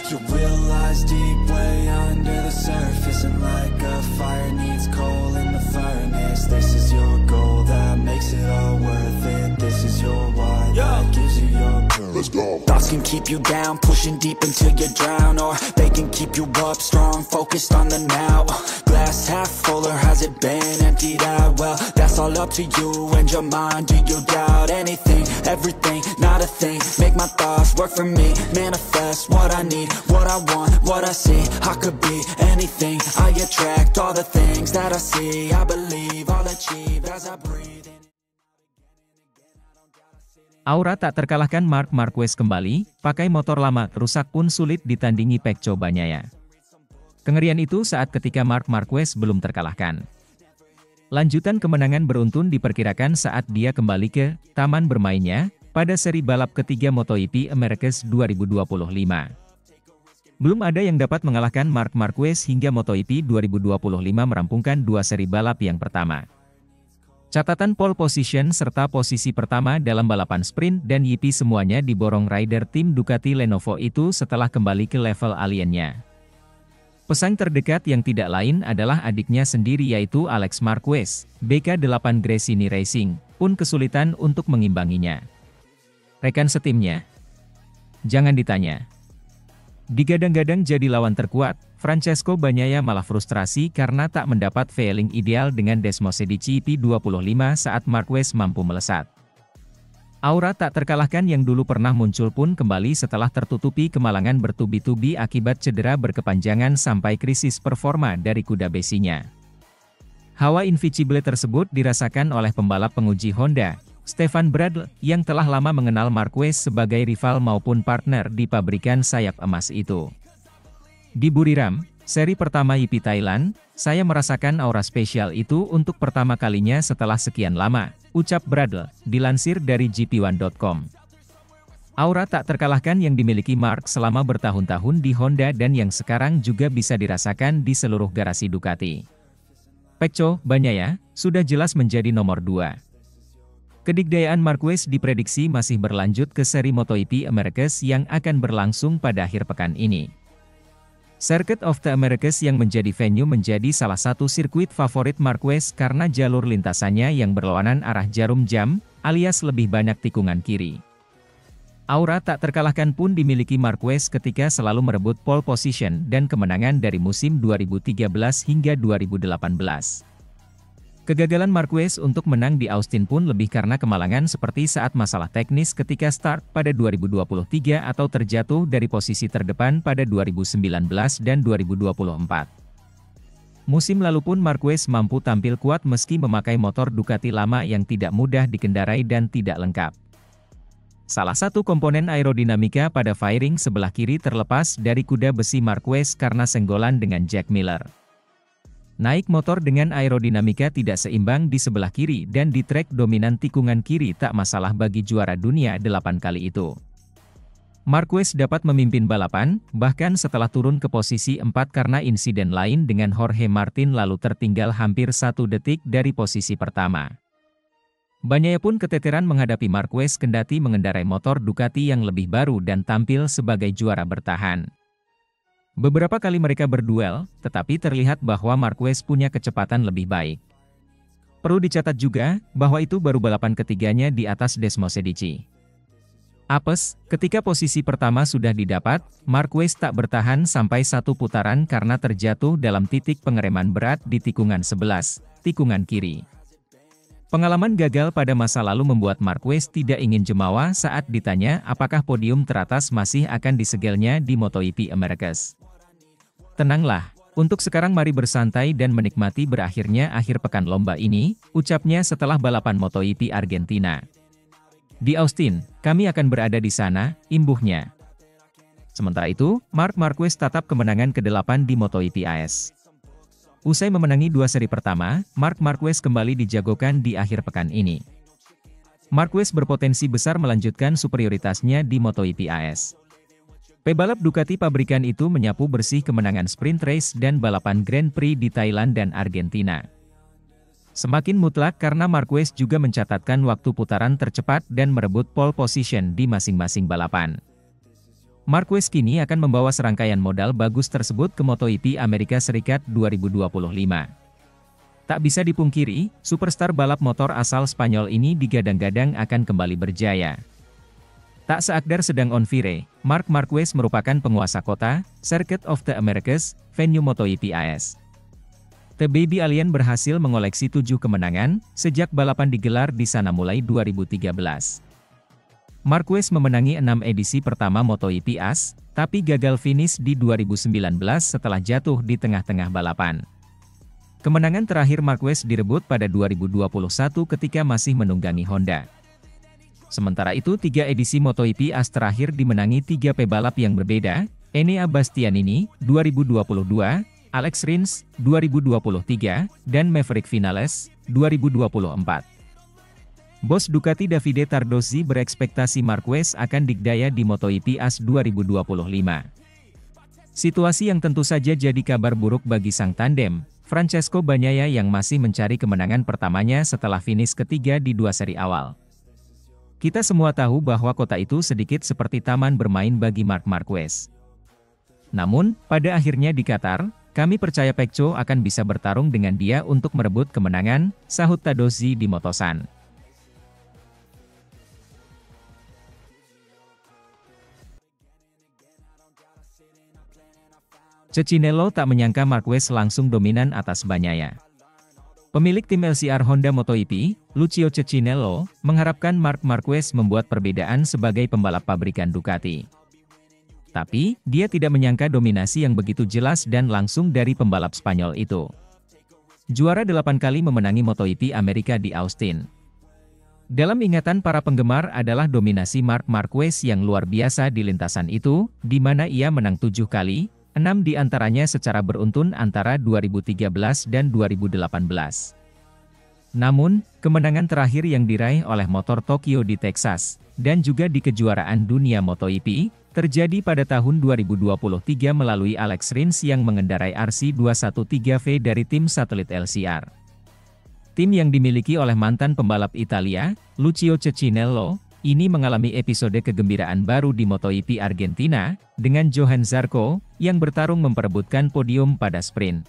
You realize deep way under the surface, and like a fire needs coal in the furnace. This is your goal that makes it all worth it. This is your why that gives you your purpose. Let's go. Thoughts can keep you down, pushing deep until you drown, or they can keep you up strong, focused on the now. Glass half full, or has it been emptied out? Well, that's all up to you and your mind. Do you doubt anything, everything, not a thing? Make my thoughts work for me, manifest what I need, what I want, what I see. I could be anything, I attract all the things that I see. I believe I'll achieve as I breathe in. Aura tak terkalahkan. Marc Marquez kembali, pakai motor lama, rusak pun sulit ditandingi Pecco Bagnaia. Kengerian itu saat ketika Marc Marquez belum terkalahkan. Lanjutan kemenangan beruntun diperkirakan saat dia kembali ke taman bermainnya pada seri balap ketiga MotoGP Americas 2025. Belum ada yang dapat mengalahkan Marc Marquez hingga MotoGP 2025 merampungkan 2 seri balap yang pertama. Catatan pole position serta posisi pertama dalam balapan sprint dan GP semuanya diborong rider tim Ducati Lenovo itu setelah kembali ke level aliennya. Pesaing terdekat yang tidak lain adalah adiknya sendiri yaitu Alex Marquez, BK8 Gresini Racing, pun kesulitan untuk mengimbanginya. Rekan setimnya? Jangan ditanya. Digadang-gadang jadi lawan terkuat, Francesco Bagnaia malah frustrasi karena tak mendapat feeling ideal dengan Desmosedici P25 saat Marquez mampu melesat. Aura tak terkalahkan yang dulu pernah muncul pun kembali setelah tertutupi kemalangan bertubi-tubi akibat cedera berkepanjangan sampai krisis performa dari kuda besinya. Hawa Invincible tersebut dirasakan oleh pembalap penguji Honda, Stefan Bradl, yang telah lama mengenal Marquez sebagai rival maupun partner di pabrikan sayap emas itu. Di Buriram, seri pertama GP Thailand, saya merasakan aura spesial itu untuk pertama kalinya setelah sekian lama, ucap Bradl, dilansir dari GP1.com. Aura tak terkalahkan yang dimiliki Marc selama bertahun-tahun di Honda dan yang sekarang juga bisa dirasakan di seluruh garasi Ducati. Pecco Bagnaia sudah jelas menjadi nomor 2. Kedikdayaan Marquez diprediksi masih berlanjut ke seri MotoGP Americas yang akan berlangsung pada akhir pekan ini. Circuit of the Americas yang menjadi venue menjadi salah satu sirkuit favorit Marquez karena jalur lintasannya yang berlawanan arah jarum jam, alias lebih banyak tikungan kiri. Aura tak terkalahkan pun dimiliki Marquez ketika selalu merebut pole position dan kemenangan dari musim 2013 hingga 2018. Kegagalan Marquez untuk menang di Austin pun lebih karena kemalangan seperti saat masalah teknis ketika start pada 2023 atau terjatuh dari posisi terdepan pada 2019 dan 2024. Musim lalu pun Marquez mampu tampil kuat meski memakai motor Ducati lama yang tidak mudah dikendarai dan tidak lengkap. Salah satu komponen aerodinamika pada fairing sebelah kiri terlepas dari kuda besi Marquez karena senggolan dengan Jack Miller. Naik motor dengan aerodinamika tidak seimbang di sebelah kiri dan di trek dominan tikungan kiri tak masalah bagi juara dunia 8 kali itu. Marquez dapat memimpin balapan, bahkan setelah turun ke posisi 4 karena insiden lain dengan Jorge Martin lalu tertinggal hampir 1 detik dari posisi pertama. Bagnaia pun keteteran menghadapi Marquez kendati mengendarai motor Ducati yang lebih baru dan tampil sebagai juara bertahan. Beberapa kali mereka berduel, tetapi terlihat bahwa Marquez punya kecepatan lebih baik. Perlu dicatat juga, bahwa itu baru balapan ketiganya di atas Desmosedici. Apes, ketika posisi pertama sudah didapat, Marquez tak bertahan sampai 1 putaran karena terjatuh dalam titik pengereman berat di tikungan 11, tikungan kiri. Pengalaman gagal pada masa lalu membuat Marquez tidak ingin jemawa saat ditanya apakah podium teratas masih akan disegelnya di MotoGP Americas. Tenanglah, untuk sekarang mari bersantai dan menikmati berakhirnya akhir pekan lomba ini, ucapnya setelah balapan MotoGP Argentina. Di Austin, kami akan berada di sana, imbuhnya. Sementara itu, Marc Marquez tatap kemenangan ke-8 di MotoGP AS. Usai memenangi 2 seri pertama, Marc Marquez kembali dijagokan di akhir pekan ini. Marquez berpotensi besar melanjutkan superioritasnya di MotoGP AS. Pebalap Ducati pabrikan itu menyapu bersih kemenangan sprint race dan balapan Grand Prix di Thailand dan Argentina. Semakin mutlak karena Marquez juga mencatatkan waktu putaran tercepat dan merebut pole position di masing-masing balapan. Marquez kini akan membawa serangkaian modal bagus tersebut ke MotoGP Amerika Serikat 2025. Tak bisa dipungkiri, superstar balap motor asal Spanyol ini digadang-gadang akan kembali berjaya. Tak sekedar sedang on fire, Marc Marquez merupakan penguasa kota, Circuit of the Americas, venue MotoGP AS. The Baby Alien berhasil mengoleksi 7 kemenangan, sejak balapan digelar di sana mulai 2013. Marquez memenangi 6 edisi pertama MotoGP AS, tapi gagal finish di 2019 setelah jatuh di tengah-tengah balapan. Kemenangan terakhir Marquez direbut pada 2021 ketika masih menunggangi Honda. Sementara itu 3 edisi MotoGP AS terakhir dimenangi 3 pebalap yang berbeda, Enea Bastianini, 2022, Alex Rins, 2023, dan Maverick Vinales, 2024. Bos Ducati Davide Tardozzi berekspektasi Marquez akan dikdaya di MotoGP AS 2025. Situasi yang tentu saja jadi kabar buruk bagi sang tandem, Francesco Bagnaia yang masih mencari kemenangan pertamanya setelah finish ketiga di 2 seri awal. Kita semua tahu bahwa kota itu sedikit seperti taman bermain bagi Marc Marquez. Namun, pada akhirnya di Qatar, kami percaya Pecco akan bisa bertarung dengan dia untuk merebut kemenangan, sahut Tardozzi di Motosan. Cecchinello tak menyangka Marquez langsung dominan atas Bagnaia. Pemilik tim LCR Honda MotoGP, Lucio Cecchinello, mengharapkan Marc Marquez membuat perbedaan sebagai pembalap pabrikan Ducati. Tapi, dia tidak menyangka dominasi yang begitu jelas dan langsung dari pembalap Spanyol itu. Juara 8 kali memenangi MotoGP Amerika di Austin. Dalam ingatan para penggemar adalah dominasi Marc Marquez yang luar biasa di lintasan itu, di mana ia menang 7 kali, 6 di antaranya secara beruntun antara 2013 dan 2018. Namun, kemenangan terakhir yang diraih oleh motor Tokyo di Texas, dan juga di kejuaraan dunia MotoGP, terjadi pada tahun 2023 melalui Alex Rins yang mengendarai RC213V dari tim satelit LCR. Tim yang dimiliki oleh mantan pembalap Italia, Lucio Cecchinello, ini mengalami episode kegembiraan baru di MotoGP Argentina, dengan Johann Zarco, yang bertarung memperebutkan podium pada sprint.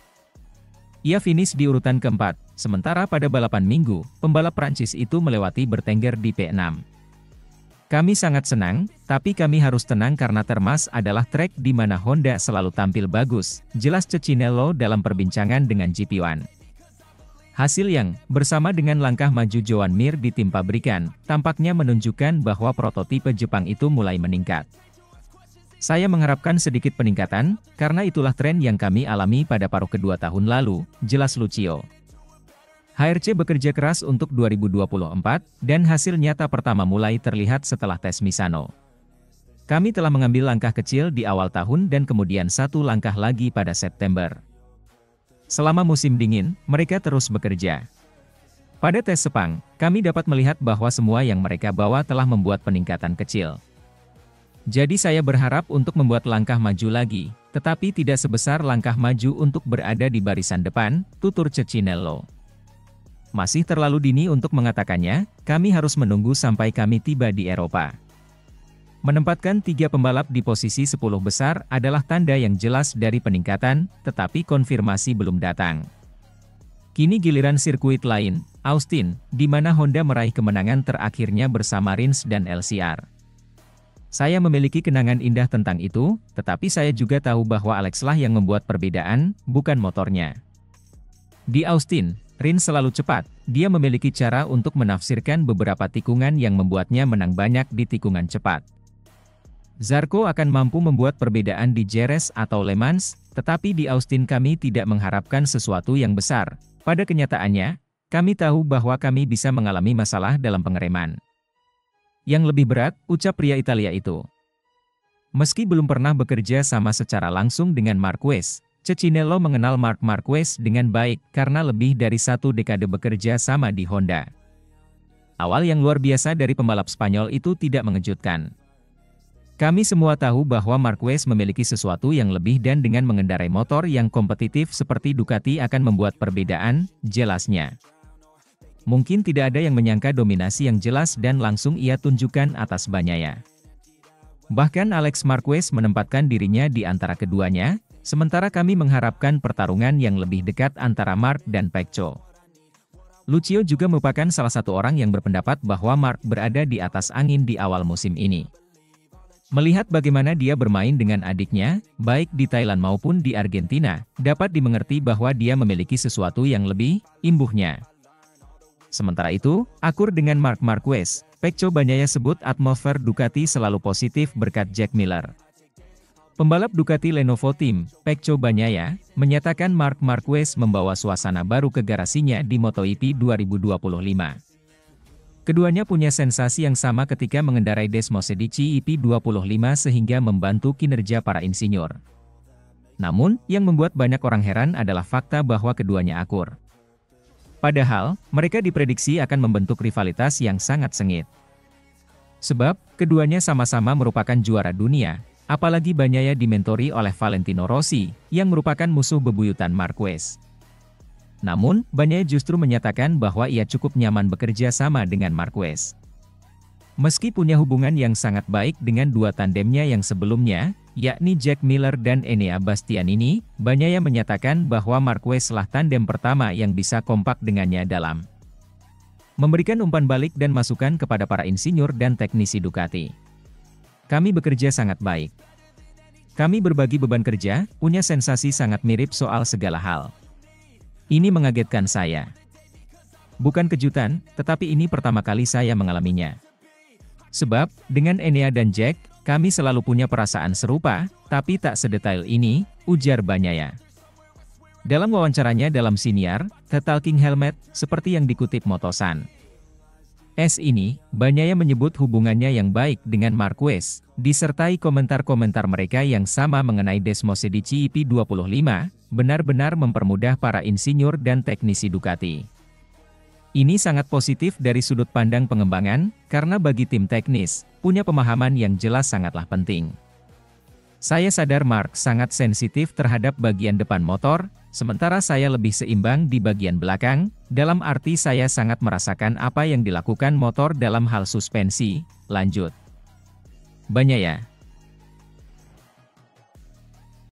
Ia finish di urutan keempat, sementara pada balapan minggu, pembalap Prancis itu melewati bertengger di P6. Kami sangat senang, tapi kami harus tenang karena Termas adalah trek di mana Honda selalu tampil bagus, jelas Cecchinello dalam perbincangan dengan GP1. Hasil yang, bersama dengan langkah maju Joan Mir di tim pabrikan, tampaknya menunjukkan bahwa prototipe Jepang itu mulai meningkat. Saya mengharapkan sedikit peningkatan, karena itulah tren yang kami alami pada paruh kedua tahun lalu, jelas Lucio. HRC bekerja keras untuk 2024, dan hasil nyata pertama mulai terlihat setelah tes Misano. Kami telah mengambil langkah kecil di awal tahun dan kemudian satu langkah lagi pada September. Selama musim dingin, mereka terus bekerja. Pada tes Sepang, kami dapat melihat bahwa semua yang mereka bawa telah membuat peningkatan kecil. Jadi saya berharap untuk membuat langkah maju lagi, tetapi tidak sebesar langkah maju untuk berada di barisan depan, tutur Cecchinello. Masih terlalu dini untuk mengatakannya, kami harus menunggu sampai kami tiba di Eropa. Menempatkan 3 pembalap di posisi 10 besar adalah tanda yang jelas dari peningkatan, tetapi konfirmasi belum datang. Kini giliran sirkuit lain, Austin, di mana Honda meraih kemenangan terakhirnya bersama Rins dan LCR. Saya memiliki kenangan indah tentang itu, tetapi saya juga tahu bahwa Alex lah yang membuat perbedaan, bukan motornya. Di Austin, Rins selalu cepat, dia memiliki cara untuk menafsirkan beberapa tikungan yang membuatnya menang banyak di tikungan cepat. Zarco akan mampu membuat perbedaan di Jerez atau Le Mans, tetapi di Austin kami tidak mengharapkan sesuatu yang besar. Pada kenyataannya, kami tahu bahwa kami bisa mengalami masalah dalam pengereman. Yang lebih berat, ucap pria Italia itu. Meski belum pernah bekerja sama secara langsung dengan Marquez, Cecchinello mengenal Marc Marquez dengan baik karena lebih dari 1 dekade bekerja sama di Honda. Awal yang luar biasa dari pembalap Spanyol itu tidak mengejutkan. Kami semua tahu bahwa Marquez memiliki sesuatu yang lebih dan dengan mengendarai motor yang kompetitif seperti Ducati akan membuat perbedaan, jelasnya. Mungkin tidak ada yang menyangka dominasi yang jelas dan langsung ia tunjukkan atas Bagnaia. Bahkan Alex Marquez menempatkan dirinya di antara keduanya, sementara kami mengharapkan pertarungan yang lebih dekat antara Mark dan Pecco. Lucio juga merupakan salah satu orang yang berpendapat bahwa Mark berada di atas angin di awal musim ini. Melihat bagaimana dia bermain dengan adiknya, baik di Thailand maupun di Argentina, dapat dimengerti bahwa dia memiliki sesuatu yang lebih, imbuhnya. Sementara itu, akur dengan Marc Marquez, Pecco Bagnaia sebut atmosfer Ducati selalu positif berkat Jack Miller. Pembalap Ducati Lenovo Team, Pecco Bagnaia, menyatakan Marc Marquez membawa suasana baru ke garasinya di MotoGP 2025. Keduanya punya sensasi yang sama ketika mengendarai Desmosedici EP25 sehingga membantu kinerja para insinyur. Namun, yang membuat banyak orang heran adalah fakta bahwa keduanya akur. Padahal, mereka diprediksi akan membentuk rivalitas yang sangat sengit. Sebab, keduanya sama-sama merupakan juara dunia, apalagi Bagnaia dimentori oleh Valentino Rossi, yang merupakan musuh bebuyutan Marquez. Namun, Bagnaia justru menyatakan bahwa ia cukup nyaman bekerja sama dengan Marquez. Meski punya hubungan yang sangat baik dengan dua tandemnya yang sebelumnya, yakni Jack Miller dan Enea Bastianini, Bagnaia menyatakan bahwa Marquez lah tandem pertama yang bisa kompak dengannya dalam memberikan umpan balik dan masukan kepada para insinyur dan teknisi Ducati. Kami bekerja sangat baik. Kami berbagi beban kerja, punya sensasi sangat mirip soal segala hal. Ini mengagetkan saya. Bukan kejutan, tetapi ini pertama kali saya mengalaminya. Sebab, dengan Enea dan Jack, kami selalu punya perasaan serupa, tapi tak sedetail ini, ujar Bagnaia. Dalam wawancaranya dalam siniar, The Talking Helmet, seperti yang dikutip Motosan. Ini, Bagnaia menyebut hubungannya yang baik dengan Marquez, disertai komentar-komentar mereka yang sama mengenai Desmosedici EP25, benar-benar mempermudah para insinyur dan teknisi Ducati. Ini sangat positif dari sudut pandang pengembangan, karena bagi tim teknis, punya pemahaman yang jelas sangatlah penting. Saya sadar Mark sangat sensitif terhadap bagian depan motor, sementara saya lebih seimbang di bagian belakang, dalam arti saya sangat merasakan apa yang dilakukan motor dalam hal suspensi, lanjut Bagnaia.